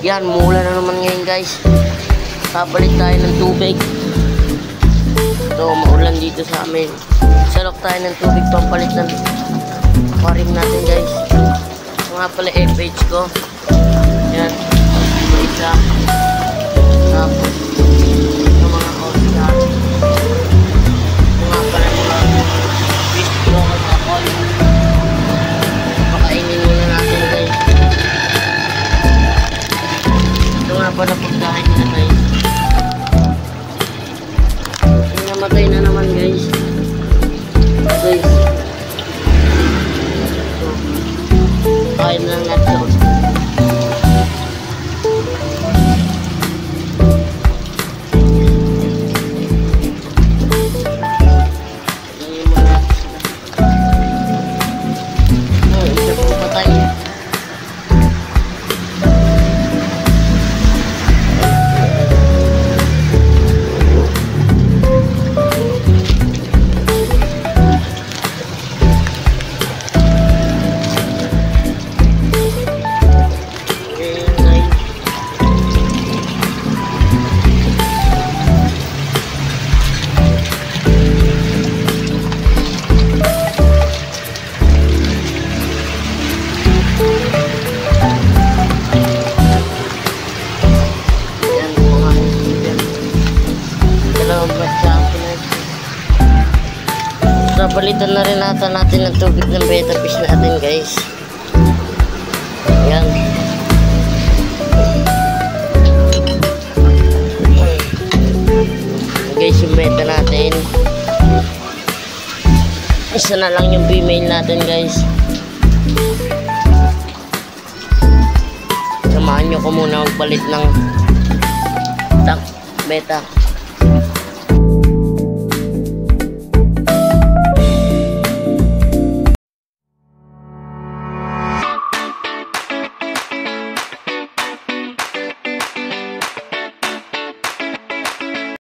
Yan, mula na naman ngayon guys. Papalit tayo ng tubig. Ito, maulan dito sa amin. Salok tayo ng tubig pampalit ng aquarium natin guys. Ito nga pala FH ko. Yan, ito isa. Tapos ito mga Oscar. Ito nga pala mga fish ko sa call. Pakainin muna natin guys. Ito nga pala pagkain na guys. Namatay na naman guys. Guys. So, kain na lang natin. Palitan na rin natin ng tubig ng betta fish natin guys. Yan. Guys, yung betta natin. Isa na lang yung female natin guys. Samahan nyo ko muna magpalit ng betta.